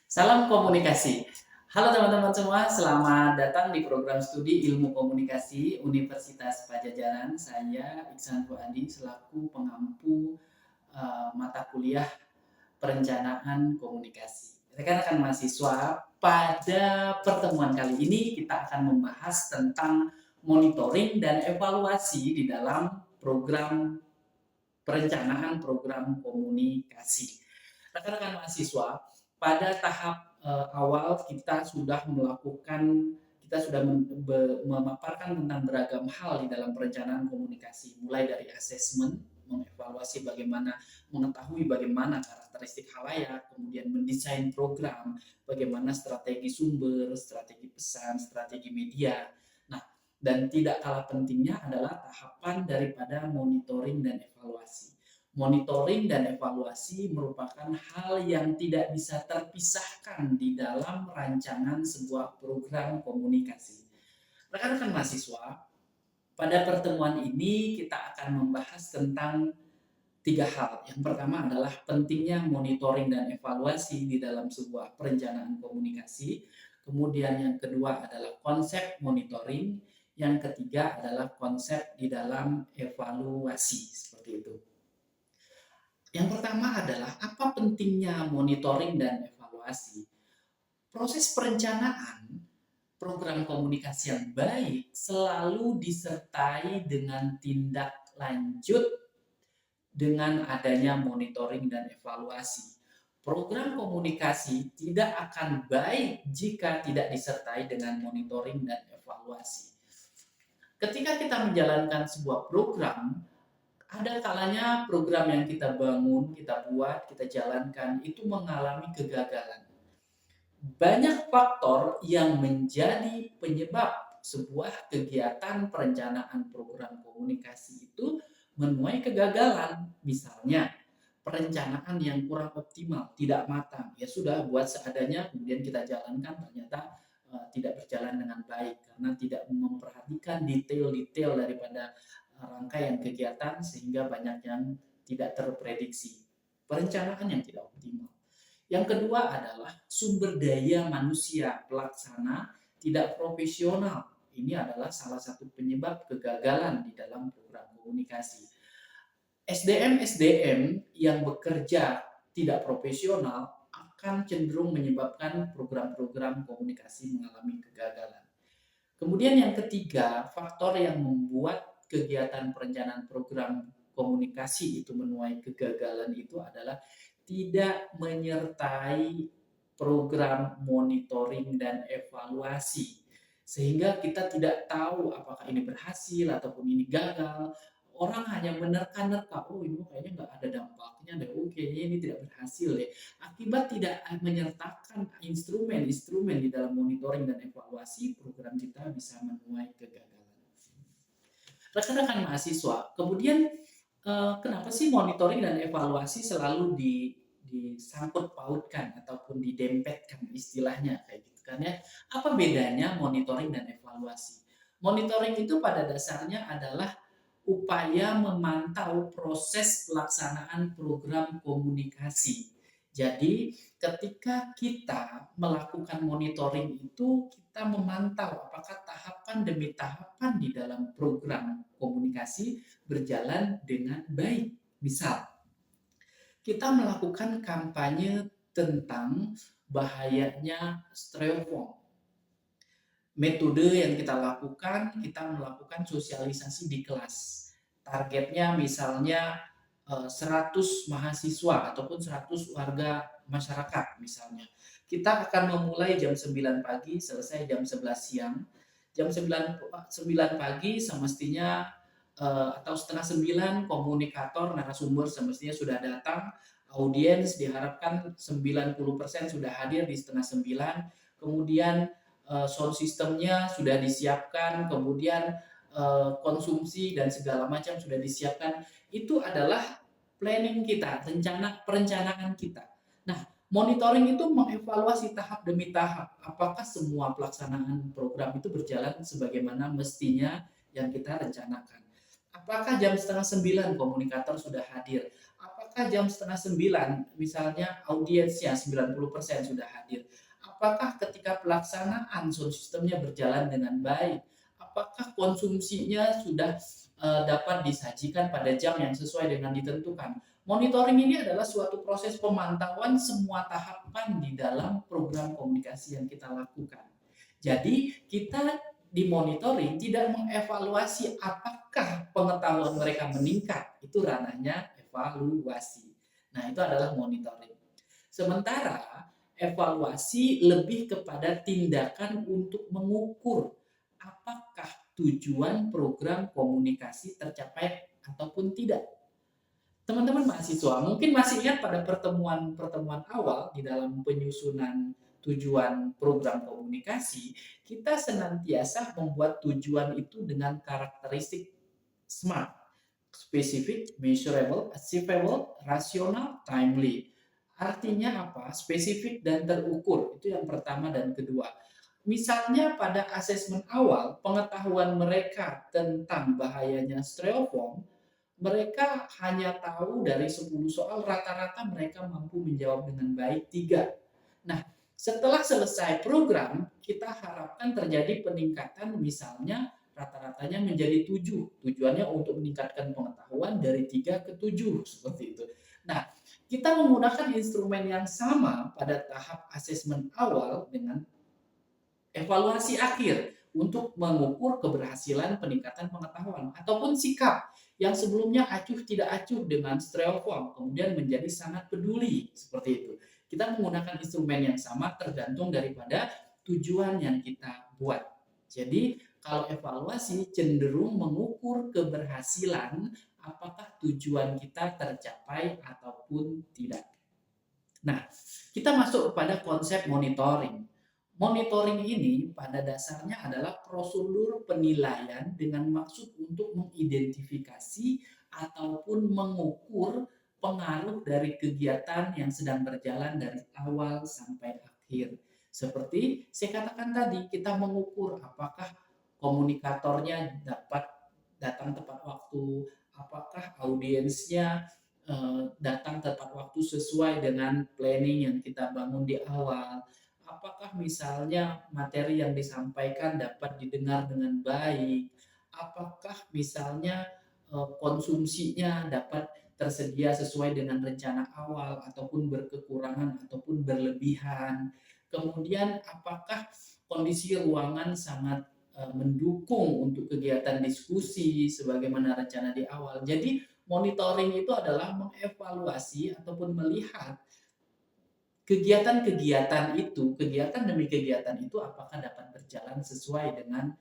Salam komunikasi. Halo teman-teman semua, selamat datang di program studi Ilmu Komunikasi Universitas Pajajaran. Saya Iksan Fuadi selaku pengampu mata kuliah Perencanaan Komunikasi. Rekan-rekan mahasiswa, pada pertemuan kali ini kita akan membahas tentang monitoring dan evaluasi di dalam program perencanaan program komunikasi. Rekan-rekan mahasiswa, pada tahap awal kita sudah memaparkan tentang beragam hal di dalam perencanaan komunikasi, mulai dari asesmen, mengevaluasi bagaimana, mengetahui bagaimana karakteristik halayak, kemudian mendesain program, bagaimana strategi sumber, strategi pesan, strategi media. Nah, dan tidak kalah pentingnya adalah tahapan daripada monitoring dan evaluasi. Monitoring dan evaluasi merupakan hal yang tidak bisa terpisahkan di dalam rancangan sebuah program komunikasi. Rekan-rekan mahasiswa, pada pertemuan ini kita akan membahas tentang tiga hal. Yang pertama adalah pentingnya monitoring dan evaluasi di dalam sebuah perencanaan komunikasi. Kemudian yang kedua adalah konsep monitoring. Yang ketiga adalah konsep di dalam evaluasi. Seperti itu. Yang pertama adalah apa pentingnya monitoring dan evaluasi. Proses perencanaan program komunikasi yang baik selalu disertai dengan tindak lanjut dengan adanya monitoring dan evaluasi. Program komunikasi tidak akan baik jika tidak disertai dengan monitoring dan evaluasi. Ketika kita menjalankan sebuah program, ada kalanya program yang kita bangun, kita buat, kita jalankan itu mengalami kegagalan. Banyak faktor yang menjadi penyebab sebuah kegiatan perencanaan program komunikasi itu menuai kegagalan. Misalnya, perencanaan yang kurang optimal, tidak matang. Ya sudah, buat seadanya, kemudian kita jalankan, ternyata tidak berjalan dengan baik karena tidak memperhatikan detail-detail daripada rangkaian kegiatan sehingga banyak yang tidak terprediksi. Perencanaan yang tidak optimal. Yang kedua adalah sumber daya manusia pelaksana tidak profesional. Ini adalah salah satu penyebab kegagalan di dalam program komunikasi. SDM yang bekerja tidak profesional akan cenderung menyebabkan program-program komunikasi mengalami kegagalan. Kemudian yang ketiga, faktor yang membuat kegiatan perencanaan program komunikasi itu menuai kegagalan itu adalah tidak menyertai program monitoring dan evaluasi. Sehingga kita tidak tahu apakah ini berhasil ataupun ini gagal. Orang hanya menerka-nerka, oh ini kayaknya nggak ada dampaknya deh, oh kayaknya ini tidak berhasil deh. Akibat tidak menyertakan instrumen-instrumen di dalam monitoring dan evaluasi, program kita bisa menuai kegagalan. Rekan-rekan mahasiswa, kemudian kenapa sih monitoring dan evaluasi selalu disangkut pautkan ataupun didempetkan istilahnya kayak gitu kan ya? Apa bedanya monitoring dan evaluasi? Monitoring itu pada dasarnya adalah upaya memantau proses pelaksanaan program komunikasi. Jadi, ketika kita melakukan monitoring itu, kita memantau apakah tahapan demi tahapan di dalam program komunikasi berjalan dengan baik. Misal, kita melakukan kampanye tentang bahayanya styrofoam. Metode yang kita melakukan sosialisasi di kelas. Targetnya misalnya 100 mahasiswa ataupun 100 warga masyarakat misalnya. Kita akan memulai jam 9 pagi, selesai jam 11 siang. Jam 9 pagi semestinya atau setengah 9 komunikator narasumber semestinya sudah datang. Audiens diharapkan 90% sudah hadir di setengah 9. Kemudian sound systemnya sudah disiapkan, kemudian konsumsi dan segala macam sudah disiapkan. Itu adalah planning kita, perencanaan kita. Nah, monitoring itu mengevaluasi tahap demi tahap apakah semua pelaksanaan program itu berjalan sebagaimana mestinya yang kita rencanakan. Apakah jam setengah 9 komunikator sudah hadir? Apakah apakah jam setengah sembilan, misalnya audiensnya 90% sudah hadir? Apakah ketika pelaksanaan sound systemnya berjalan dengan baik? Apakah konsumsinya sudah dapat disajikan pada jam yang sesuai dengan ditentukan? Monitoring ini adalah suatu proses pemantauan semua tahapan di dalam program komunikasi yang kita lakukan. Jadi kita di monitoring tidak mengevaluasi apakah pengetahuan mereka meningkat, itu ranahnya evaluasi. Nah, itu adalah monitoring. Sementara evaluasi lebih kepada tindakan untuk mengukur apakah tujuan program komunikasi tercapai ataupun tidak. Teman-teman mahasiswa mungkin masih ingat pada pertemuan-pertemuan awal di dalam penyusunan tujuan program komunikasi, kita senantiasa membuat tujuan itu dengan karakteristik SMART, specific, measurable, achievable, rasional, timely. Artinya apa? Spesifik dan terukur. Itu yang pertama dan kedua. Misalnya pada asesmen awal, pengetahuan mereka tentang bahayanya styrofoam, mereka hanya tahu dari 10 soal, rata-rata mereka mampu menjawab dengan baik 3. Nah, setelah selesai program, kita harapkan terjadi peningkatan, misalnya rata-ratanya menjadi 7. Tujuannya untuk meningkatkan pengetahuan dari 3 ke 7, seperti itu. Nah, kita menggunakan instrumen yang sama pada tahap asesmen awal dengan evaluasi akhir untuk mengukur keberhasilan peningkatan pengetahuan ataupun sikap yang sebelumnya acuh tidak acuh dengan styrofoam kemudian menjadi sangat peduli, seperti itu. Kita menggunakan instrumen yang sama tergantung daripada tujuan yang kita buat. Jadi kalau evaluasi cenderung mengukur keberhasilan apakah tujuan kita tercapai ataupun tidak. Nah, kita masuk kepada konsep monitoring. Monitoring ini pada dasarnya adalah prosedur penilaian dengan maksud untuk mengidentifikasi ataupun mengukur pengaruh dari kegiatan yang sedang berjalan dari awal sampai akhir. Seperti saya katakan tadi, kita mengukur apakah komunikatornya dapat datang tepat waktu, apakah audiensnya datang tepat waktu sesuai dengan planning yang kita bangun di awal. Apakah misalnya materi yang disampaikan dapat didengar dengan baik? Apakah misalnya konsumsinya dapat tersedia sesuai dengan rencana awal ataupun berkekurangan ataupun berlebihan? Kemudian apakah kondisi ruangan sangat mendukung untuk kegiatan diskusi sebagaimana rencana di awal? Jadi monitoring itu adalah mengevaluasi ataupun melihat kegiatan-kegiatan itu, kegiatan demi kegiatan itu apakah dapat berjalan sesuai dengan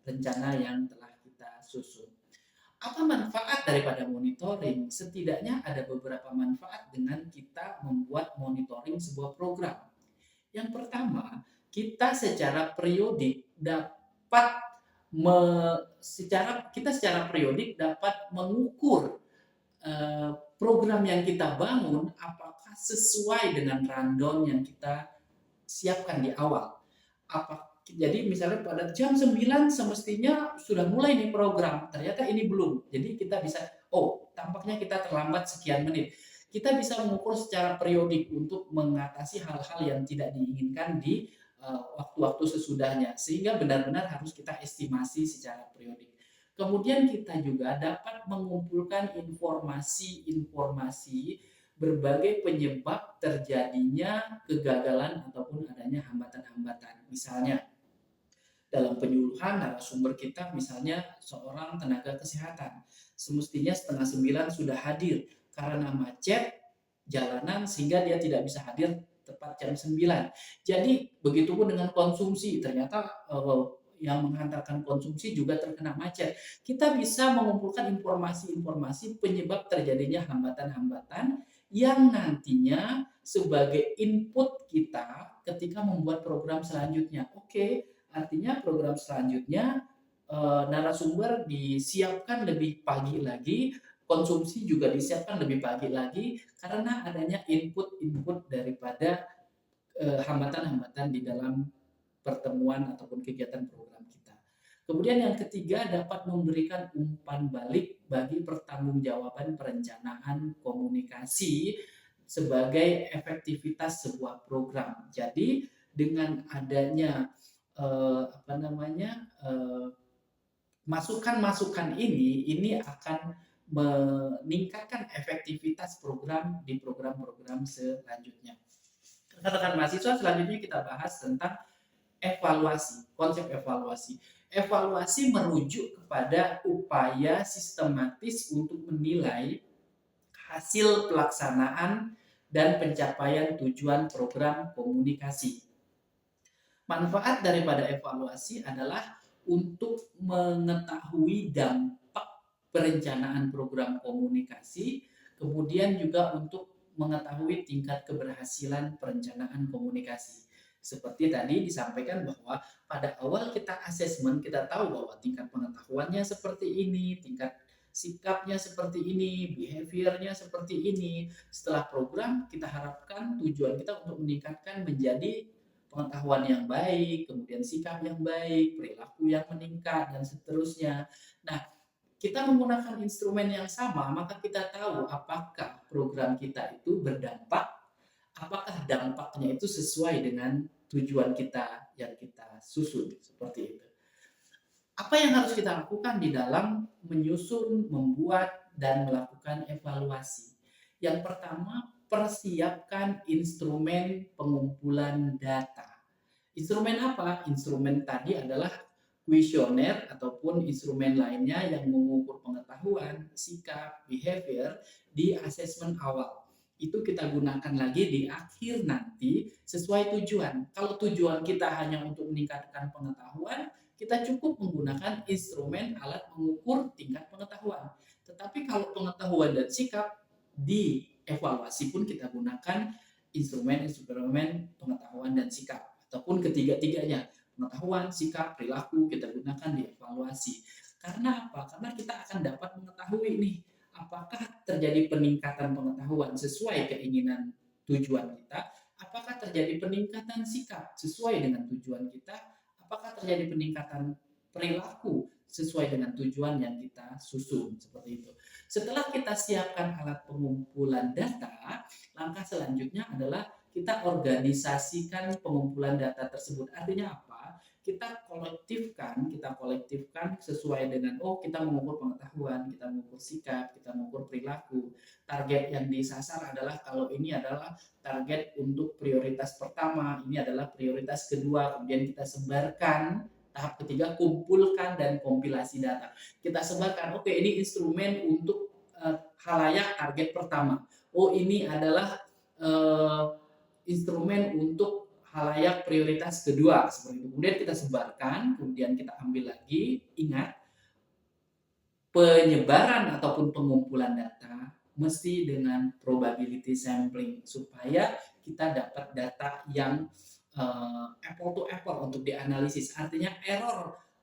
rencana yang telah kita susun. Apa manfaat daripada monitoring? Setidaknya ada beberapa manfaat dengan kita membuat monitoring sebuah program. Yang pertama, kita secara periodik dapat secara periodik dapat mengukur program yang kita bangun apakah sesuai dengan rundown yang kita siapkan di awal. Jadi misalnya pada jam 9 semestinya sudah mulai nih program, ternyata ini belum. Jadi kita bisa, tampaknya kita terlambat sekian menit. Kita bisa mengukur secara periodik untuk mengatasi hal-hal yang tidak diinginkan di waktu-waktu sesudahnya. Sehingga benar-benar harus kita estimasi secara periodik. Kemudian kita juga dapat mengumpulkan informasi-informasi berbagai penyebab terjadinya kegagalan ataupun adanya hambatan-hambatan. Misalnya, dalam penyuluhan narasumber kita misalnya seorang tenaga kesehatan. Semestinya setengah 9 sudah hadir karena macet jalanan sehingga dia tidak bisa hadir tepat jam 9. Jadi begitupun dengan konsumsi, ternyata yang menghantarkan konsumsi juga terkena macet. Kita bisa mengumpulkan informasi-informasi penyebab terjadinya hambatan-hambatan yang nantinya sebagai input kita ketika membuat program selanjutnya. Oke, artinya program selanjutnya narasumber disiapkan lebih pagi lagi, konsumsi juga disiapkan lebih pagi lagi karena adanya input-input daripada hambatan-hambatan di dalam pertemuan ataupun kegiatan program kita. Kemudian yang ketiga, dapat memberikan umpan balik bagi pertanggungjawaban perencanaan komunikasi sebagai efektivitas sebuah program. Jadi dengan adanya masukan-masukan ini akan meningkatkan efektivitas program di program-program selanjutnya. Rekan-rekan mahasiswa, selanjutnya kita bahas tentang evaluasi, konsep evaluasi. Evaluasi merujuk kepada upaya sistematis untuk menilai hasil pelaksanaan dan pencapaian tujuan program komunikasi. Manfaat daripada evaluasi adalah untuk mengetahui dampak perencanaan program komunikasi, kemudian juga untuk mengetahui tingkat keberhasilan perencanaan komunikasi. Seperti tadi disampaikan bahwa pada awal kita asesmen, kita tahu bahwa tingkat pengetahuannya seperti ini, tingkat sikapnya seperti ini, behaviornya seperti ini. Setelah program, kita harapkan tujuan kita untuk meningkatkan menjadi pengetahuan yang baik, kemudian sikap yang baik, perilaku yang meningkat, dan seterusnya. Nah, kita menggunakan instrumen yang sama, maka kita tahu apakah program kita itu berdampak, apakah dampaknya itu sesuai dengan tujuan kita yang kita susun, seperti itu. Apa yang harus kita lakukan di dalam menyusun, membuat, dan melakukan evaluasi? Yang pertama, persiapkan instrumen pengumpulan data. Instrumen apa? Instrumen tadi adalah kuesioner ataupun instrumen lainnya yang mengukur pengetahuan, sikap, behavior di asesmen awal. Itu kita gunakan lagi di akhir nanti sesuai tujuan. Kalau tujuan kita hanya untuk meningkatkan pengetahuan, kita cukup menggunakan instrumen alat mengukur tingkat pengetahuan. Tetapi kalau pengetahuan dan sikap di evaluasi pun kita gunakan instrumen-instrumen pengetahuan dan sikap ataupun ketiga-tiganya, pengetahuan, sikap, perilaku kita gunakan di evaluasi. Karena apa? Karena kita akan dapat mengetahui nih apakah terjadi peningkatan pengetahuan sesuai keinginan tujuan kita, apakah terjadi peningkatan sikap sesuai dengan tujuan kita, apakah terjadi peningkatan perilaku sesuai dengan tujuan yang kita susun, seperti itu. Setelah kita siapkan alat pengumpulan data, langkah selanjutnya adalah kita organisasikan pengumpulan data tersebut. Artinya apa? Kita kolektifkan sesuai dengan kita mengukur pengetahuan, kita mengukur sikap, kita mengukur perilaku. Target yang disasar adalah kalau ini adalah target untuk prioritas pertama, ini adalah prioritas kedua, kemudian kita sebarkan. Tahap ketiga, kumpulkan dan kompilasi data. Kita sebarkan, oke, ini instrumen untuk khalayak target pertama. Oh, ini adalah instrumen untuk khalayak prioritas kedua, seperti itu. Kemudian kita sebarkan, kemudian kita ambil lagi. Ingat, penyebaran ataupun pengumpulan data mesti dengan probability sampling supaya kita dapat data yang apple to apple untuk dianalisis. Artinya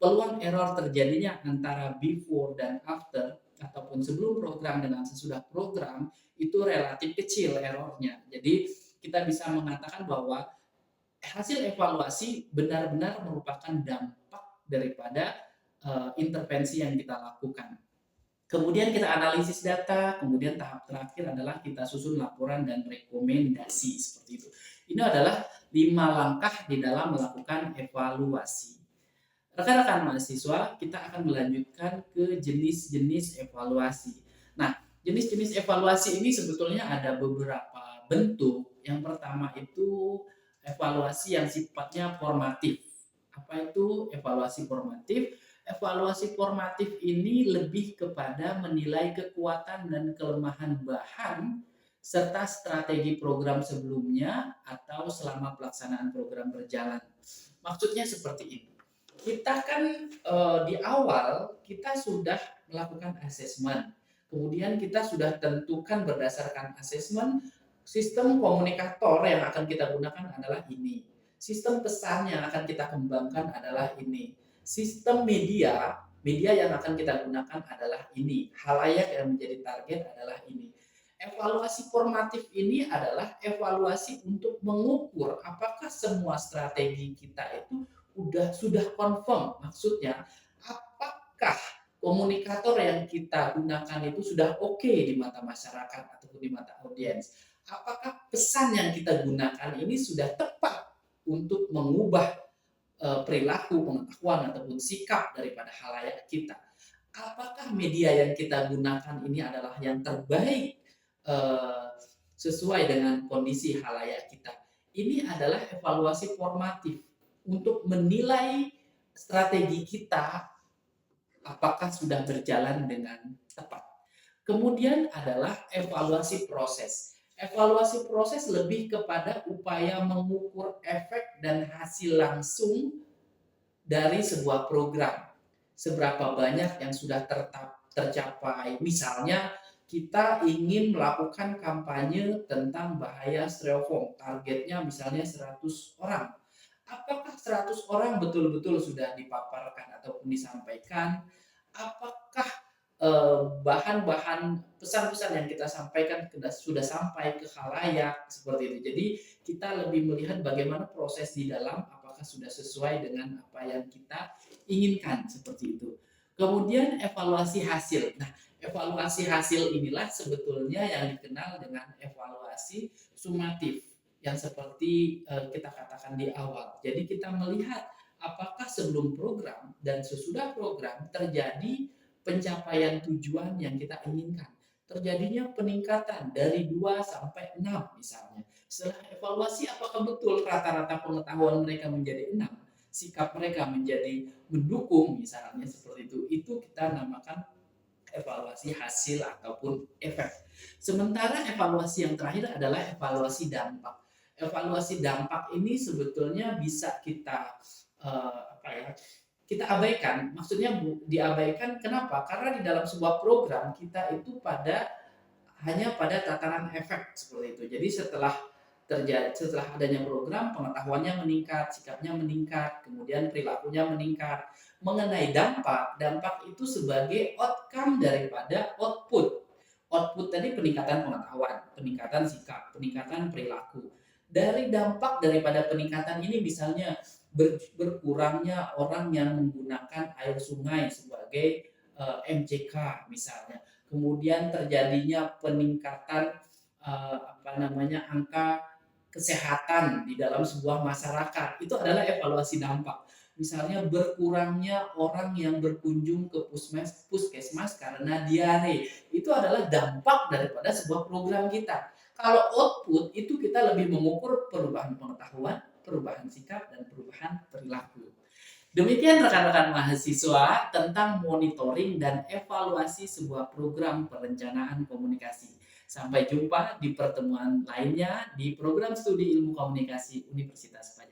peluang error terjadinya antara before dan after ataupun sebelum program dengan sesudah program itu relatif kecil errornya. Jadi kita bisa mengatakan bahwa hasil evaluasi benar-benar merupakan dampak daripada intervensi yang kita lakukan. Kemudian kita analisis data, kemudian tahap terakhir adalah kita susun laporan dan rekomendasi, seperti itu. Ini adalah 5 langkah di dalam melakukan evaluasi. Rekan-rekan mahasiswa, kita akan melanjutkan ke jenis-jenis evaluasi. Nah, jenis-jenis evaluasi ini sebetulnya ada beberapa bentuk. Yang pertama itu evaluasi yang sifatnya formatif. Apa itu evaluasi formatif? Evaluasi formatif ini lebih kepada menilai kekuatan dan kelemahan bahan serta strategi program sebelumnya atau selama pelaksanaan program berjalan. Maksudnya seperti ini. Kita kan di awal kita sudah melakukan asesmen. Kemudian kita sudah tentukan berdasarkan asesmen sistem komunikator yang akan kita gunakan adalah ini. Sistem pesan yang akan kita kembangkan adalah ini. Sistem media yang akan kita gunakan adalah ini. Khalayak yang menjadi target adalah ini. Evaluasi formatif ini adalah evaluasi untuk mengukur apakah semua strategi kita itu sudah confirm. Maksudnya apakah komunikator yang kita gunakan itu sudah oke di mata masyarakat ataupun di mata audiens? Apakah pesan yang kita gunakan ini sudah tepat untuk mengubah perilaku, pengetahuan ataupun sikap daripada khalayak kita? Apakah media yang kita gunakan ini adalah yang terbaik eh, sesuai dengan kondisi khalayak kita? Ini adalah evaluasi formatif untuk menilai strategi kita apakah sudah berjalan dengan tepat. Kemudian adalah evaluasi proses. Evaluasi proses lebih kepada upaya mengukur efek dan hasil langsung dari sebuah program. Seberapa banyak yang sudah tercapai. Misalnya kita ingin melakukan kampanye tentang bahaya styrofoam. Targetnya misalnya 100 orang. Apakah 100 orang betul-betul sudah dipaparkan ataupun disampaikan? Apakah bahan-bahan pesan-pesan yang kita sampaikan sudah sampai ke khalayak seperti itu. Jadi kita lebih melihat bagaimana proses di dalam apakah sudah sesuai dengan apa yang kita inginkan seperti itu. Kemudian evaluasi hasil. Nah, evaluasi hasil inilah sebetulnya yang dikenal dengan evaluasi sumatif yang seperti kita katakan di awal. Jadi kita melihat apakah sebelum program dan sesudah program terjadi pencapaian tujuan yang kita inginkan. Terjadinya peningkatan dari 2 sampai 6 misalnya. Setelah evaluasi apakah betul rata-rata pengetahuan mereka menjadi 6, sikap mereka menjadi mendukung misalnya seperti itu. Itu kita namakan evaluasi hasil ataupun efek. Sementara evaluasi yang terakhir adalah evaluasi dampak. Evaluasi dampak ini sebetulnya bisa kita apa ya, kita abaikan. Maksudnya diabaikan kenapa? Karena di dalam sebuah program kita itu hanya pada tataran efek seperti itu. Jadi setelah adanya program, pengetahuannya meningkat, sikapnya meningkat, kemudian perilakunya meningkat. Mengenai dampak, dampak itu sebagai outcome daripada output. Output tadi peningkatan pengetahuan, peningkatan sikap, peningkatan perilaku. Dari dampak daripada peningkatan ini misalnya berkurangnya orang yang menggunakan air sungai sebagai MCK misalnya. Kemudian terjadinya peningkatan angka kesehatan di dalam sebuah masyarakat. Itu adalah evaluasi dampak. Misalnya berkurangnya orang yang berkunjung ke puskesmas karena diare. Itu adalah dampak daripada sebuah program kita. Kalau output itu kita lebih mengukur perubahan pengetahuan, perubahan sikap, dan perubahan perilaku. Demikian rekan-rekan mahasiswa tentang monitoring dan evaluasi sebuah program perencanaan komunikasi. Sampai jumpa di pertemuan lainnya di program studi ilmu komunikasi Universitas Pajajaran.